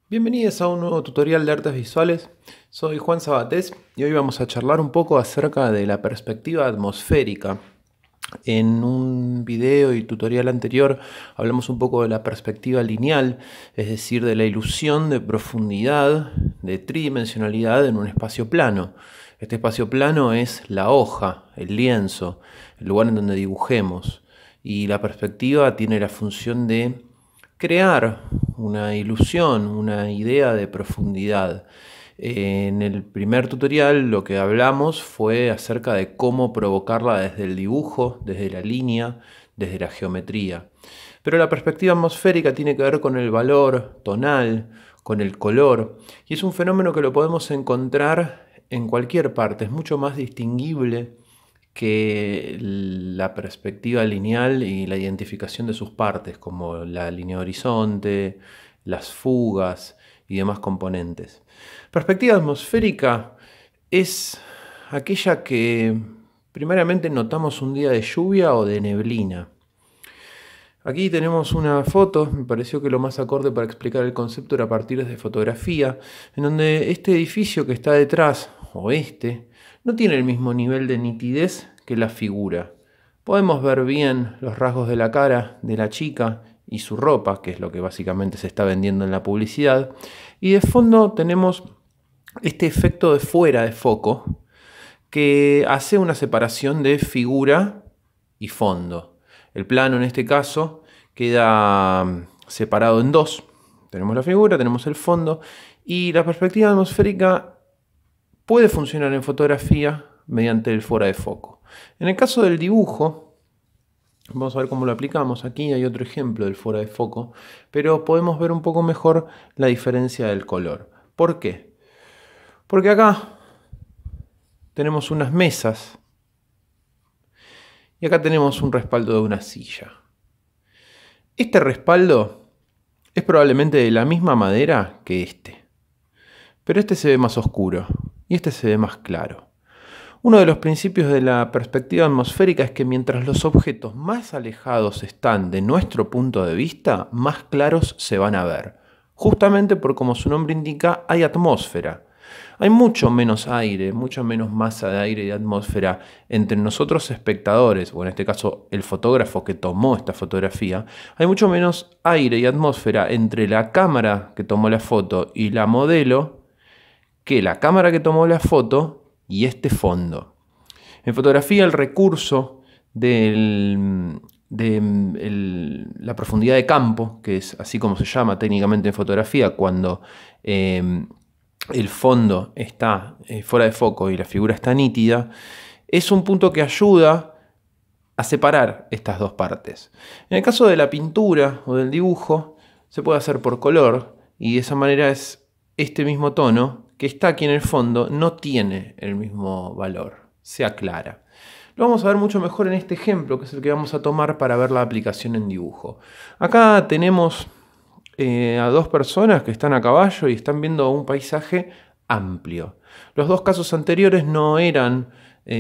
Bienvenidos a un nuevo tutorial de artes visuales. Soy Juan Sabatés y hoy vamos a charlar un poco acerca de la perspectiva atmosférica. En un video y tutorial anterior hablamos un poco de la perspectiva lineal, es decir, de la ilusión de profundidad, de tridimensionalidad en un espacio plano. Este espacio plano es la hoja, el lienzo, el lugar en donde dibujemos. Y la perspectiva tiene la función de crear una ilusión, una idea de profundidad. En el primer tutorial lo que hablamos fue acerca de cómo provocarla desde el dibujo, desde la línea, desde la geometría. Pero la perspectiva atmosférica tiene que ver con el valor tonal, con el color, y es un fenómeno que lo podemos encontrar en cualquier parte, es mucho más distinguible que la perspectiva lineal y la identificación de sus partes, como la línea de horizonte, las fugas y demás componentes. Perspectiva atmosférica es aquella que primeramente notamos un día de lluvia o de neblina. Aquí tenemos una foto, me pareció que lo más acorde para explicar el concepto era a partir de fotografía, en donde este edificio que está detrás, o no tiene el mismo nivel de nitidez que la figura. Podemos ver bien los rasgos de la cara de la chica y su ropa, que es lo que básicamente se está vendiendo en la publicidad, y de fondo tenemos este efecto de fuera de foco que hace una separación de figura y fondo. El plano en este caso queda separado en dos. Tenemos la figura, tenemos el fondo y la perspectiva atmosférica puede funcionar en fotografía mediante el fuera de foco. En el caso del dibujo, vamos a ver cómo lo aplicamos. Aquí hay otro ejemplo del fuera de foco, pero podemos ver un poco mejor la diferencia del color. ¿Por qué? Porque acá tenemos unas mesas y acá tenemos un respaldo de una silla. Este respaldo es probablemente de la misma madera que pero este se ve más oscuro y este se ve más claro. Uno de los principios de la perspectiva atmosférica es que mientras los objetos más alejados están de nuestro punto de vista, más claros se van a ver. Justamente por como su nombre indica, hay atmósfera. Hay mucho menos aire, mucho menos masa de aire y de atmósfera entre nosotros espectadores, o en este caso el fotógrafo que tomó esta fotografía. Hay mucho menos aire y atmósfera entre la cámara que tomó la foto y la modelo que la cámara que tomó la foto y este fondo. En fotografía el recurso de la profundidad de campo, que es así como se llama técnicamente en fotografía, cuando el fondo está fuera de foco y la figura está nítida, es un punto que ayuda a separar estas dos partes. En el caso de la pintura o del dibujo, se puede hacer por color y de esa manera es este mismo tono que está aquí en el fondo no tiene el mismo valor, se aclara. Lo vamos a ver mucho mejor en este ejemplo, que es el que vamos a tomar para ver la aplicación en dibujo. Acá tenemos a dos personas que están a caballo y están viendo un paisaje amplio. Los dos casos anteriores no eran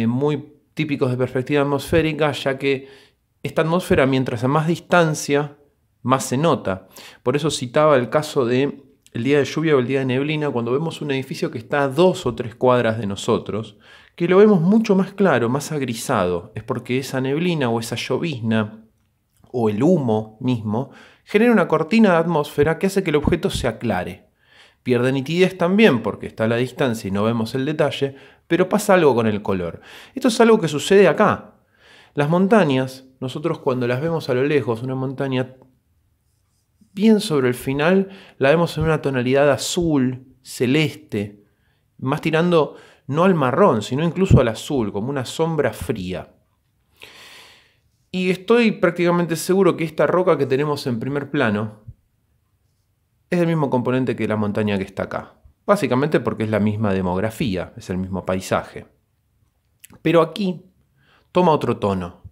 muy típicos de perspectiva atmosférica, ya que esta atmósfera, mientras a más distancia, más se nota. Por eso citaba el caso de el día de lluvia o el día de neblina, cuando vemos un edificio que está a 2 o 3 cuadras de nosotros, que lo vemos mucho más claro, más agrisado. Es porque esa neblina o esa llovizna o el humo mismo genera una cortina de atmósfera que hace que el objeto se aclare. Pierde nitidez también porque está a la distancia y no vemos el detalle, pero pasa algo con el color. Esto es algo que sucede acá. Las montañas, nosotros cuando las vemos a lo lejos, una montaña bien sobre el final, la vemos en una tonalidad azul, celeste, más tirando no al marrón, sino incluso al azul, como una sombra fría. Y estoy prácticamente seguro que esta roca que tenemos en primer plano es el mismo componente que la montaña que está acá. Básicamente porque es la misma demografía, es el mismo paisaje. Pero aquí toma otro tono.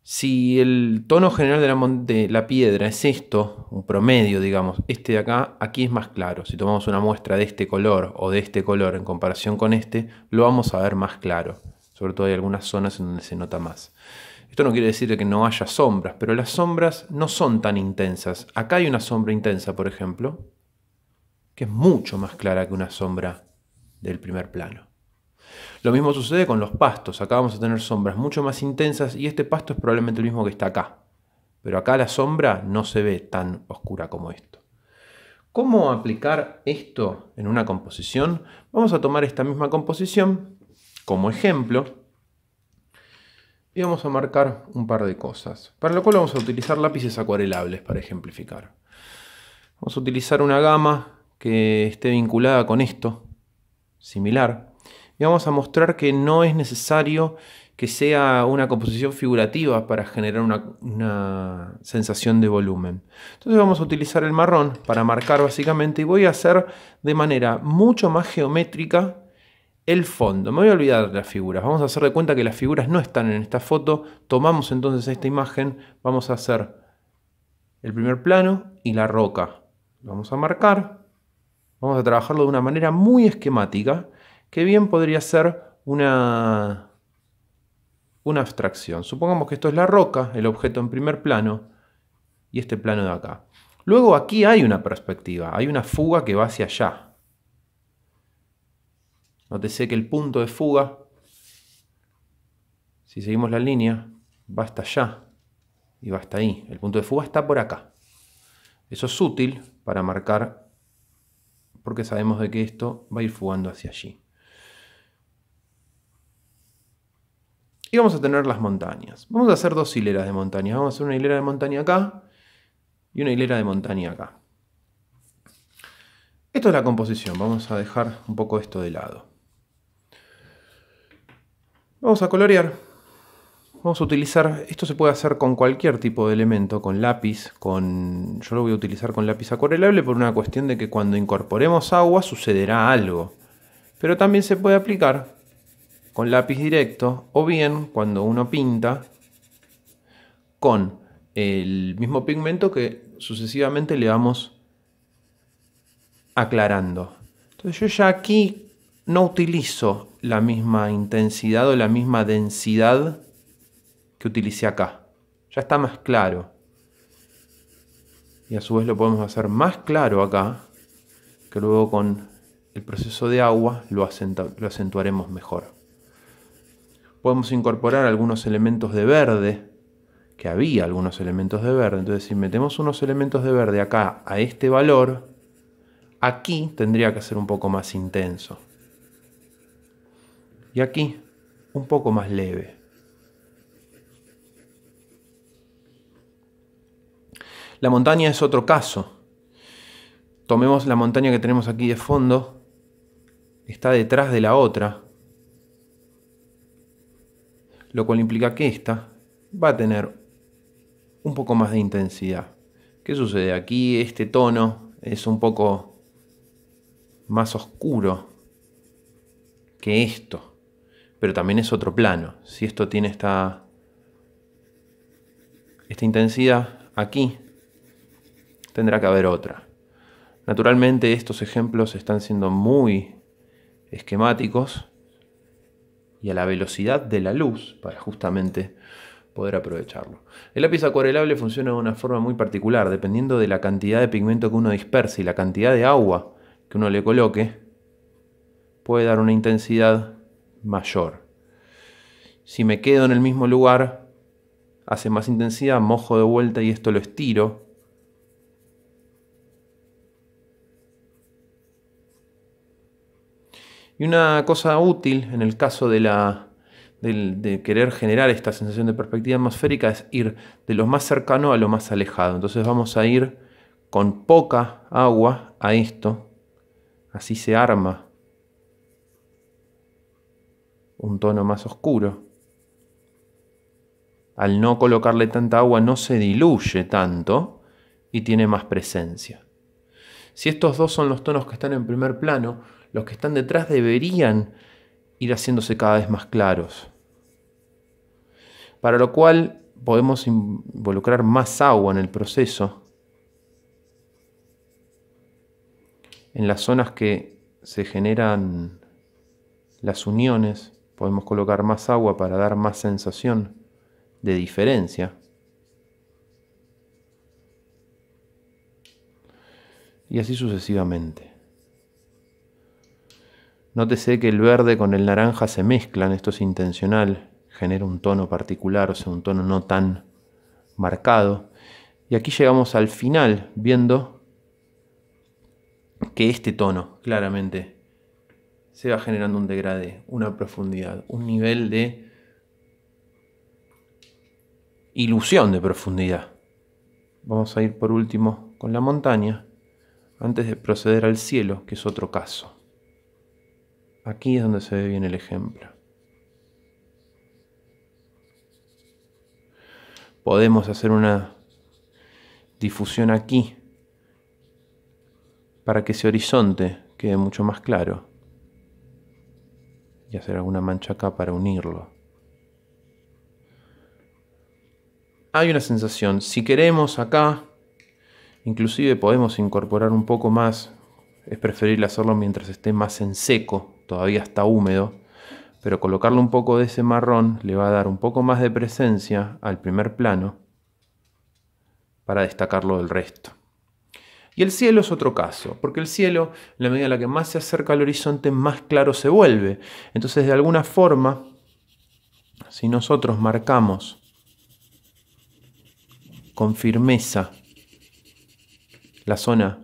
Si el tono general de la piedra es esto, un promedio, digamos, este de acá, aquí es más claro. Si tomamos una muestra de este color o de este color en comparación con este, lo vamos a ver más claro. Sobre todo hay algunas zonas en donde se nota más. Esto no quiere decir que no haya sombras, pero las sombras no son tan intensas. Acá hay una sombra intensa, por ejemplo. que es mucho más clara que una sombra del primer plano. Lo mismo sucede con los pastos. Acá vamos a tener sombras mucho más intensas y este pasto es probablemente el mismo que está acá. Pero acá la sombra no se ve tan oscura como esto. ¿Cómo aplicar esto en una composición? Vamos a tomar esta misma composición como ejemplo y vamos a marcar un par de cosas. Para lo cual vamos a utilizar lápices acuarelables para ejemplificar. Vamos a utilizar una gama que esté vinculada con esto, similar. Y vamos a mostrar que no es necesario que sea una composición figurativa para generar una sensación de volumen. Entonces vamos a utilizar el marrón para marcar básicamente y voy a hacer de manera mucho más geométrica el fondo. Me voy a olvidar de las figuras. Vamos a hacer de cuenta que las figuras no están en esta foto. Tomamos entonces esta imagen, vamos a hacer el primer plano y la roca. Vamos a marcar, vamos a trabajarlo de una manera muy esquemática, que bien podría ser una abstracción. Supongamos que esto es la roca, el objeto en primer plano, y este plano de acá. Luego aquí hay una perspectiva, hay una fuga que va hacia allá. Nótese que el punto de fuga, si seguimos la línea, va hasta allá y va hasta ahí. El punto de fuga está por acá. Eso es útil para marcar, porque sabemos de que esto va a ir fugando hacia allí. Y vamos a tener las montañas. Vamos a hacer dos hileras de montañas. Vamos a hacer una hilera de montaña acá y una hilera de montaña acá. Esto es la composición. Vamos a dejar un poco esto de lado. Vamos a colorear. Vamos a utilizar, esto se puede hacer con cualquier tipo de elemento, con lápiz, yo lo voy a utilizar con lápiz acuarelable por una cuestión de que cuando incorporemos agua sucederá algo. Pero también se puede aplicar con lápiz directo o bien cuando uno pinta con el mismo pigmento que sucesivamente le vamos aclarando. Entonces yo ya aquí no utilizo la misma intensidad o la misma densidad que utilicé acá. Ya está más claro. Y a su vez lo podemos hacer más claro acá, que luego con el proceso de agua lo acentuaremos mejor. Podemos incorporar algunos elementos de verde, que había algunos elementos de verde. Entonces si metemos unos elementos de verde acá a este valor, aquí tendría que ser un poco más intenso. Y aquí un poco más leve. La montaña es otro caso. Tomemos la montaña que tenemos aquí de fondo. Está detrás de la otra. Lo cual implica que esta va a tener un poco más de intensidad. ¿Qué sucede? Aquí este tono es un poco más oscuro que esto. Pero también es otro plano. Si esto tiene esta intensidad aquí, tendrá que haber otra. Naturalmente estos ejemplos están siendo muy esquemáticos y a la velocidad de la luz para justamente poder aprovecharlo. El lápiz acuarelable funciona de una forma muy particular, dependiendo de la cantidad de pigmento que uno disperse y la cantidad de agua que uno le coloque, puede dar una intensidad mayor. Si me quedo en el mismo lugar, hace más intensidad, mojo de vuelta y esto lo estiro. Y una cosa útil en el caso de querer generar esta sensación de perspectiva atmosférica es ir de lo más cercano a lo más alejado. Entonces vamos a ir con poca agua a esto. Así se arma un tono más oscuro. Al no colocarle tanta agua no se diluye tanto y tiene más presencia. Si estos dos son los tonos que están en primer plano, los que están detrás deberían ir haciéndose cada vez más claros. Para lo cual podemos involucrar más agua en el proceso. En las zonas que se generan las uniones, podemos colocar más agua para dar más sensación de diferencia. Y así sucesivamente. Nótese que el verde con el naranja se mezclan, esto es intencional, genera un tono particular, o sea, un tono no tan marcado. Y aquí llegamos al final, viendo que este tono claramente se va generando un degradé, una profundidad, un nivel de ilusión de profundidad. Vamos a ir por último con la montaña, antes de proceder al cielo, que es otro caso. Aquí es donde se ve bien el ejemplo. Podemos hacer una difusión aquí para que ese horizonte quede mucho más claro y hacer alguna mancha acá para unirlo. Hay una sensación, si queremos acá, inclusive podemos incorporar un poco más, es preferible hacerlo mientras esté más en seco, todavía está húmedo, pero colocarle un poco de ese marrón le va a dar un poco más de presencia al primer plano para destacarlo del resto. Y el cielo es otro caso, porque el cielo, en la medida en la que más se acerca al horizonte, más claro se vuelve. Entonces, de alguna forma, si nosotros marcamos con firmeza la zona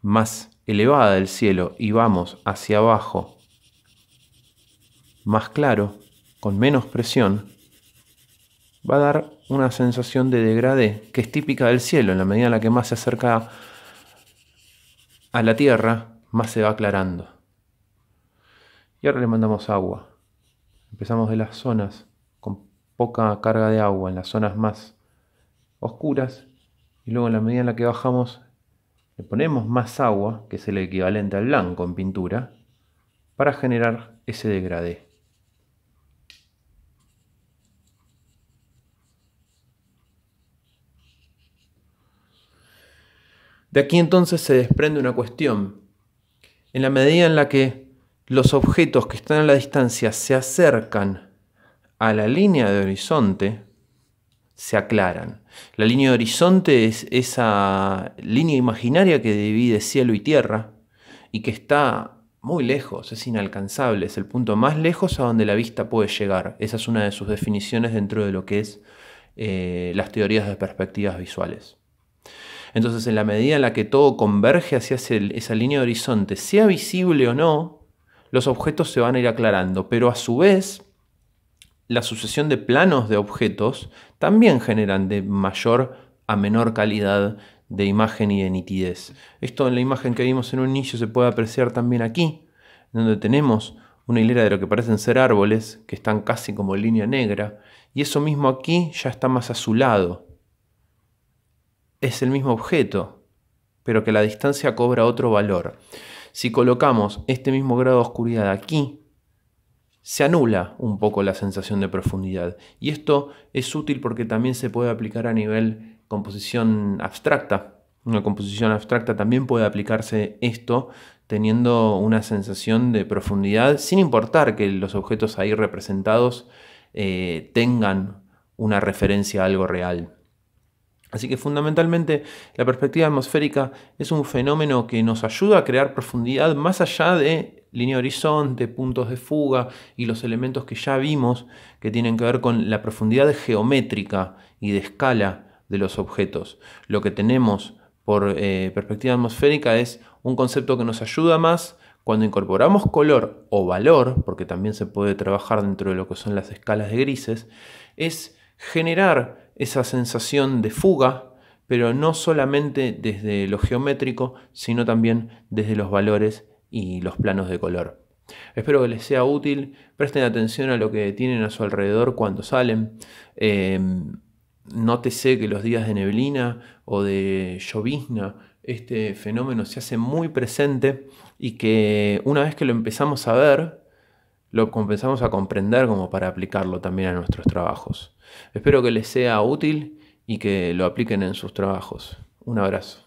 más elevada del cielo y vamos hacia abajo más claro, con menos presión, va a dar una sensación de degradé que es típica del cielo. En la medida en la que más se acerca a la tierra, más se va aclarando. Y ahora le mandamos agua. Empezamos de las zonas con poca carga de agua, en las zonas más oscuras, y luego en la medida en la que bajamos le ponemos más agua, que es el equivalente al blanco en pintura, para generar ese degradé. De aquí entonces se desprende una cuestión. En la medida en la que los objetos que están a la distancia se acercan a la línea de horizonte, se aclaran. La línea de horizonte es esa línea imaginaria que divide cielo y tierra y que está muy lejos, es inalcanzable, es el punto más lejos a donde la vista puede llegar. Esa es una de sus definiciones dentro de lo que es las teorías de perspectivas visuales. Entonces, en la medida en la que todo converge hacia esa línea de horizonte, sea visible o no, los objetos se van a ir aclarando, pero a su vez, la sucesión de planos de objetos también generan de mayor a menor calidad de imagen y de nitidez. Esto en la imagen que vimos en un inicio se puede apreciar también aquí, donde tenemos una hilera de lo que parecen ser árboles, que están casi como línea negra, y eso mismo aquí ya está más azulado. Es el mismo objeto, pero que a la distancia cobra otro valor. Si colocamos este mismo grado de oscuridad aquí, se anula un poco la sensación de profundidad. Y esto es útil porque también se puede aplicar a nivel composición abstracta. Una composición abstracta también puede aplicarse esto teniendo una sensación de profundidad, sin importar que los objetos ahí representados tengan una referencia a algo real. Así que fundamentalmente la perspectiva atmosférica es un fenómeno que nos ayuda a crear profundidad más allá de línea de horizonte, puntos de fuga y los elementos que ya vimos que tienen que ver con la profundidad geométrica y de escala de los objetos. Lo que tenemos por perspectiva atmosférica es un concepto que nos ayuda más cuando incorporamos color o valor, porque también se puede trabajar dentro de lo que son las escalas de grises, es generar esa sensación de fuga, pero no solamente desde lo geométrico, sino también desde los valores y los planos de color. Espero que les sea útil, presten atención a lo que tienen a su alrededor cuando salen. Nótese que los días de neblina o de llovizna, este fenómeno se hace muy presente y que una vez que lo empezamos a ver, lo empezamos a comprender como para aplicarlo también a nuestros trabajos. Espero que les sea útil y que lo apliquen en sus trabajos. Un abrazo.